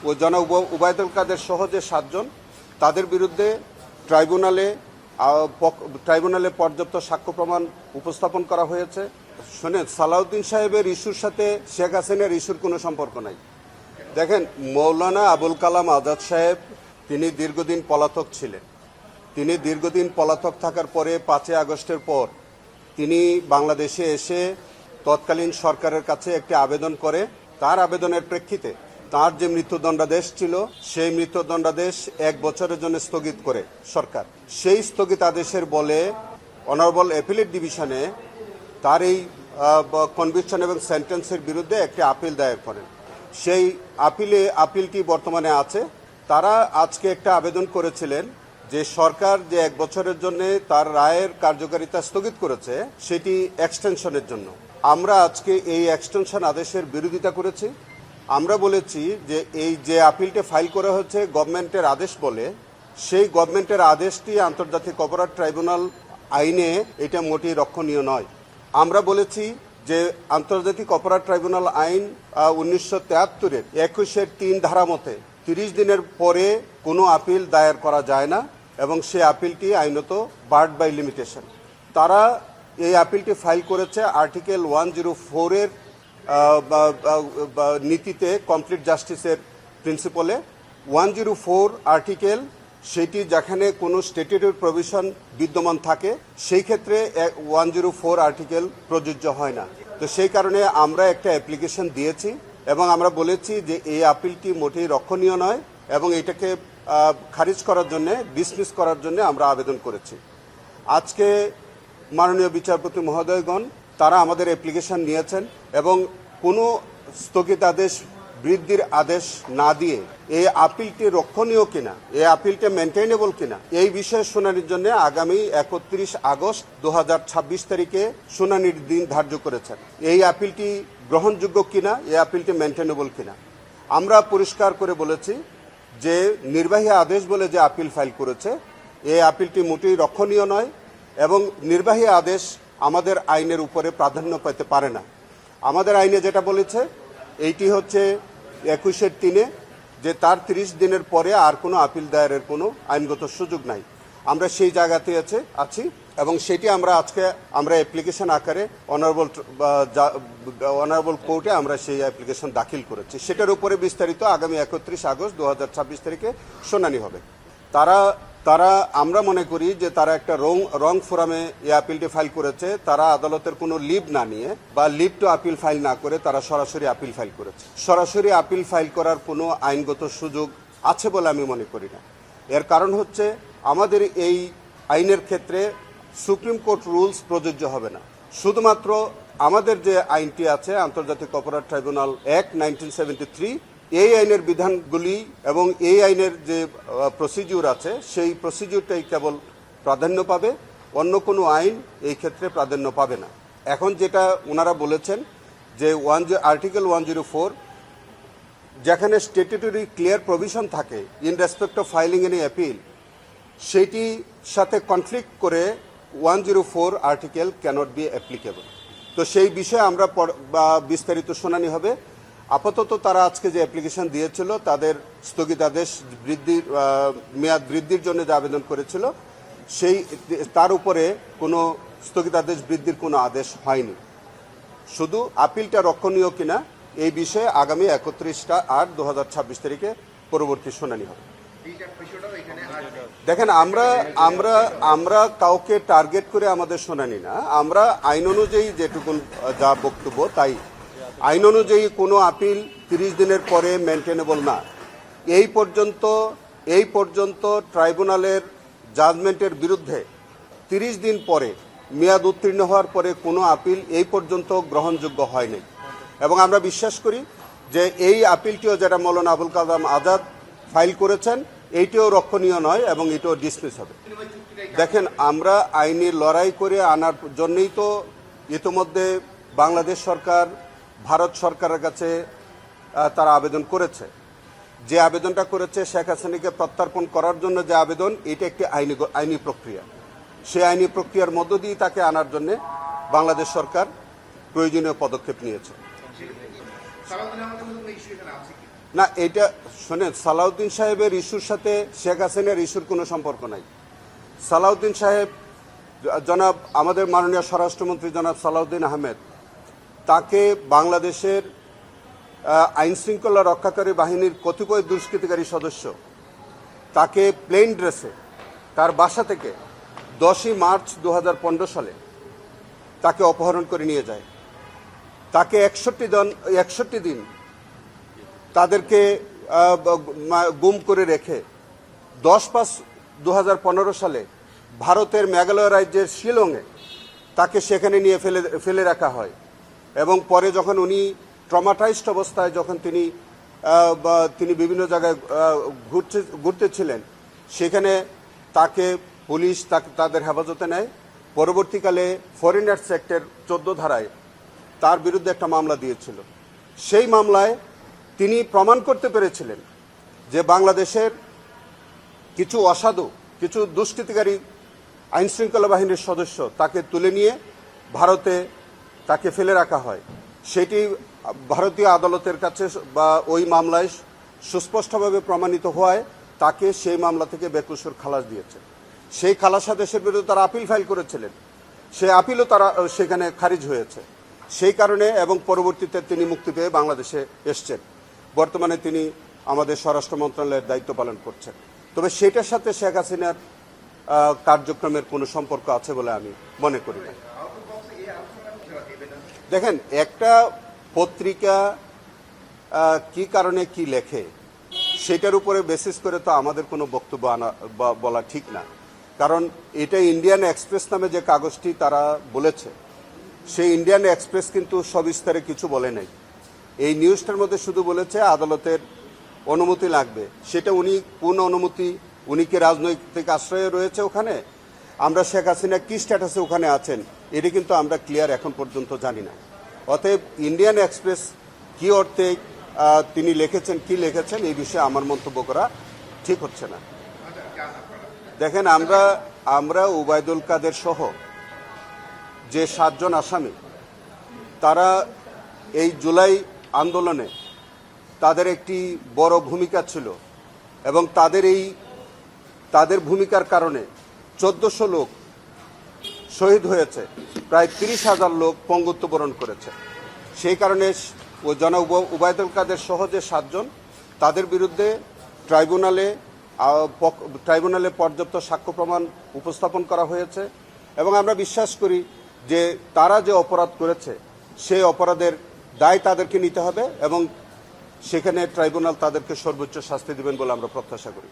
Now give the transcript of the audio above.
ও জনাব উবায়দুল কাদের সহ যে 7 জন তাদের বিরুদ্ধে ট্রাইব্যুনালে পর্যাপ্ত সাক্ষ্য প্রমাণ উপস্থাপন করা হয়েছে। শুনেন, সালাউদ্দিন সাহেবের ইস্যুর সাথে শেখ হাসিনার ইস্যুর কোনো সম্পর্ক নাই। দেখেন, মৌলানা আবুল কালাম আজাদ সাহেব তিনি দীর্ঘদিন পলাতক ছিলেন। তিনি দীর্ঘদিন পলাতক থাকার পরে 5 আগস্টের পর তিনি বাংলাদেশে এসে তৎকালীন সরকারের কাছে একটি আবেদন করে। তার আবেদনের প্রেক্ষিতে তার যে মৃত্যুদণ্ডাদেশ ছিল সেই মৃত্যুদণ্ডাদেশ 1 বছরের জন্য স্থগিত করে সরকার। সেই স্থগিতাদেশের বলে অনারেবল অ্যাপিলেট ডিভিশনে তার এই কনভিকশন এবং সেন্টেন্সের বিরুদ্ধে একটি আপিল দায়ের করেন। সেই আপিলটি বর্তমানে আছে। তারা আজকে একটা আবেদন করেছিলেন যে সরকার যে 1 বছরের জন্য তার রায়ের কার্যকারিতা স্থগিত করেছে সেটি এক্সটেনশনের জন্য। আমরা আজকে এই এক্সটেনশন আদেশের বিরোধিতা করেছি। আমরা বলেছি যে এই যে আপিলটি ফাইল করা হচ্ছে গভর্নমেন্টের আদেশ বলে, সেই গভর্নমেন্টের আদেশটি আন্তর্জাতিক অপরাধ ট্রাইব্যুনাল আইনে এটা মোটেই রক্ষণীয় নয়। আমরা বলেছি যে আন্তর্জাতিক অপরাধ ট্রাইব্যুনাল আইন 1973-এর 21-3 ধারা মতে 30 দিনের পরে কোনো আপিল দায়ের করা যায় না এবং সে আপিলটি আইনত বার্ড বাই লিমিটেশন। তারা এই আপিলটি ফাইল করেছে আর্টিকেল 104-এর নীতিতে, কমপ্লিট জাস্টিসের প্রিন্সিপালে। 104 আর্টিকেল সেটি যেখানে কোনো স্ট্যাটিউটরি প্রভিশন বিদ্যমান থাকে সেই ক্ষেত্রে 104 আর্টিকেল প্রযোজ্য হয় না। তো সেই কারণে আমরা একটা অ্যাপ্লিকেশন দিয়েছি এবং আমরা বলেছি যে এই আপিলটি মোটেই রক্ষণীয় নয় এবং এটাকে খারিজ করার জন্য, ডিসমিস করার জন্য আমরা আবেদন করেছি। আজকে মাননীয় বিচারপতি মহোদয়গণ তারা আমাদের অ্যাপ্লিকেশন নিয়েছেন এবং কোনো স্থগিতাদেশ বৃদ্ধির আদেশ না দিয়ে এই আপিলটি রক্ষণীয় কিনা, এই আপিলটি মেনটেনেবল কিনা এই বিষয়ে শুনানির জন্য আগামী 31 আগস্ট 2026 তারিখে শুনানির দিন ধার্য করেছেন। এই আপিলটি গ্রহণযোগ্য কিনা, এই আপিলটি মেনটেনেবল কিনা। আমরা পরিষ্কার করে বলেছি যে নির্বাহী আদেশ বলে যে আপিল ফাইল করেছে এই আপিলটি মোটেই রক্ষণীয় নয় এবং নির্বাহী আদেশ আমাদের আইনের উপরে প্রাধান্য পেতে পারে না। আমাদের আইনে যেটা বলেছে এইটি হচ্ছে 21-3 যে তার 30 দিনের পরে আর কোনো আপিল দায়েরের কোনো আইনগত সুযোগ নাই। আমরা সেই জায়গাতে আছি এবং সেটি আজকে আমরা অ্যাপ্লিকেশন আকারে অনারেবল কোর্টে আমরা সেই অ্যাপ্লিকেশন দাখিল করেছি। সেটার উপরে বিস্তারিত আগামী 31 আগস্ট 2026 তারিখে শুনানি হবে। আমরা মনে করি যে তারা একটা রং ফোরামে এই আপিলটি ফাইল করেছে। তারা আদালতের কোনো লিভ না নিয়ে বা লিভ টু আপিল ফাইল না করে তারা সরাসরি আপিল ফাইল করেছে। সরাসরি আপিল ফাইল করার কোনো আইনগত সুযোগ আছে বলে আমি মনে করি না। এর কারণ হচ্ছে আমাদের এই আইনের ক্ষেত্রে সুপ্রিম কোর্ট রুলস প্রযোজ্য হবে না। শুধুমাত্র আমাদের যে আইনটি আছে আন্তর্জাতিক অপরাধ ট্রাইব্যুনাল অ্যাক্ট 1973 এই আইনের বিধানগুলি এবং এই আইনের যে প্রসিডিউর আছে সেই প্রসিডিউরটাই কেবল প্রাধান্য পাবে, অন্য কোনো আইন এই ক্ষেত্রে প্রাধান্য পাবে না। এখন যেটা ওনারা বলেছেন যে আর্টিকেল 104 যেখানে স্ট্যাটিউটরি ক্লিয়ার প্রভিশন থাকে in respect of filing any appeal, সেইটির সাথে কনফ্লিক্ট করে 104 আর্টিকেল ক্যানট বি অ্যাপ্লিকেবল। তো সেই বিষয়ে আমরা বিস্তারিত শুনানি হবে। আপাতত তারা আজকে যে অ্যাপ্লিকেশন দিয়েছিল তাদের স্থগিতাদেশ মেয়াদ বৃদ্ধির জন্য যে আবেদন করেছিল তার উপরে কোনো স্থগিতাদেশ বৃদ্ধির কোনো আদেশ হয়নি। শুধু আপিলটা রক্ষণীয় কিনা এই বিষয়ে আগামী 31/8/2026 তারিখে পরবর্তী শুনানি হবে। দেখেন, আমরা কাউকে টার্গেট করে আমাদের শুনানি না, আমরা আইন অনুযায়ী যেটুকু যা বক্তব্য তাই। আইন অনুযায়ী কোনো আপিল 30 দিনের পরে মেনটেনেবল না। এই পর্যন্ত ট্রাইব্যুনালের জাজমেন্টের বিরুদ্ধে 30 দিন পরে মেয়াদ উত্তীর্ণ হওয়ার পরে কোনো আপিল এই পর্যন্ত গ্রহণযোগ্য হয়নি এবং আমরা বিশ্বাস করি যে এই আপিলটিও যেটা মৌলানা আবুল কালাম আজাদ ফাইল করেছেন এইটিও রক্ষণীয় নয় এবং এটিও ডিসমিস হবে। দেখেন, আমরা আইনি লড়াই করে আনার জন্যই তো ইতিমধ্যে বাংলাদেশ সরকার ভারত সরকারের কাছে তারা আবেদন করেছে। যে আবেদনটা করেছে শেখ হাসিনাকে প্রত্যার্পণ করার জন্য যে আবেদন, এটা একটি আইনি প্রক্রিয়া। সেই আইনি প্রক্রিয়ার মধ্য দিয়ে তাকে আনার জন্য বাংলাদেশ সরকার প্রয়োজনীয় পদক্ষেপ নিয়েছে। না, এটা শোনেন, সালাউদ্দিন সাহেবের ইস্যুর সাথে শেখ হাসিনার ইস্যুর কোনো সম্পর্ক নাই। সালাউদ্দিন সাহেব, জনাব আমাদের মাননীয় স্বরাষ্ট্রমন্ত্রী জনাব সালাউদ্দিন আহমেদ, তাকে বাংলাদেশের আইন শৃঙ্খলা রক্ষাকারী বাহিনীর কতিপয় দুষ্কৃতিকারী সদস্য তাকে প্লেন ড্রেসে তার বাসা থেকে 10ই মার্চ 2015 সালে তাকে অপহরণ করে নিয়ে যায়। তাকে 61 দিন তাদেরকে গুম করে রেখে 10/5/2015 সালে ভারতের মেঘালয় রাজ্যের শিলংয়ে তাকে সেখানে নিয়ে ফেলে রাখা হয়। এবং পরে যখন উনি ট্রমাটাইজড অবস্থায় যখন তিনি বিভিন্ন জায়গায় ঘুরতেছিলেন, সেখানে তাকে পুলিশ তাদের হেফাজতে নেয়। পরবর্তীকালে ফরেনার্স অ্যাক্টের 14 ধারায় তার বিরুদ্ধে একটা মামলা দিয়েছিল। সেই মামলায় তিনি প্রমাণ করতে পেরেছিলেন যে বাংলাদেশের কিছু অসাধু, কিছু দুষ্কৃতিকারী আইনশৃঙ্খলা বাহিনীর সদস্য তাকে তুলে নিয়ে ভারতে তাকে ফেলে রাখা হয়। সেটি ভারতীয় আদালতের কাছে বা ওই মামলায় সুস্পষ্টভাবে প্রমাণিত হওয়ায় তাকে সেই মামলা থেকে বেকসুর খালাস দিয়েছে। সেই খালাসাদেশের বিরুদ্ধে তারা আপিল ফাইল করেছিলেন, সেই আপিলও তারা সেখানে খারিজ হয়েছে। সেই কারণে এবং পরবর্তীতে তিনি মুক্তি পেয়ে বাংলাদেশে এসছেন। বর্তমানে তিনি আমাদের স্বরাষ্ট্র মন্ত্রণালয়ের দায়িত্ব পালন করছেন। তবে সেটার সাথে শেখ হাসিনার কার্যক্রমের কোনো সম্পর্ক আছে বলে আমি মনে করি না। দেখেন, একটা পত্রিকা কি কারণে কি লেখে সেটার উপরে বেসিস করে তো আমাদের কোনো বক্তব্য বলা ঠিক না। কারণ এটা ইন্ডিয়ান এক্সপ্রেস নামে যে কাগজটি তারা বলেছে, সেই ইন্ডিয়ান এক্সপ্রেস কিন্তু সবিস্তারে কিছু বলে নাই। এই নিউজটার মধ্যে শুধু বলেছে আদালতের অনুমতি লাগবে। সেটা উনি কোন অনুমতি, উনি কি রাজনৈতিক আশ্রয়ে রয়েছে ওখানে, আমরা শেখ হাসিনা কি স্ট্যাটাসে ওখানে আছেন, এটি কিন্তু আমরা ক্লিয়ার এখন পর্যন্ত জানি না। অতএব ইন্ডিয়ান এক্সপ্রেস কি অর্থে তিনি লিখেছেন, কি লিখেছেন, এই বিষয়ে আমার মন্তব্য করা ঠিক হচ্ছে না। দেখেন, আমরা ওবায়দুল কাদের সহ যে 7 জন আসামি, তারা এই জুলাই আন্দোলনে তাদের একটি বড় ভূমিকা ছিল এবং তাদের ভূমিকার কারণে 1400 লোক শহীদ হয়েছে, প্রায় 30,000 লোক পঙ্গুত্ব বরণ করেছে। সেই কারণে জনাব ওবায়দুল কাদের সহ যে 7 জন, তাদের বিরুদ্ধে ট্রাইব্যুনালে পর্যাপ্ত সাক্ষ্য প্রমাণ উপস্থাপন করা হয়েছে এবং আমরা বিশ্বাস করি যে তারা যে অপরাধ করেছে সেই অপরাধের দায় তাদেরকে নিতে হবে এবং সেখানে ট্রাইব্যুনাল তাদেরকে সর্বোচ্চ শাস্তি দেবেন বলে আমরা প্রত্যাশা করি।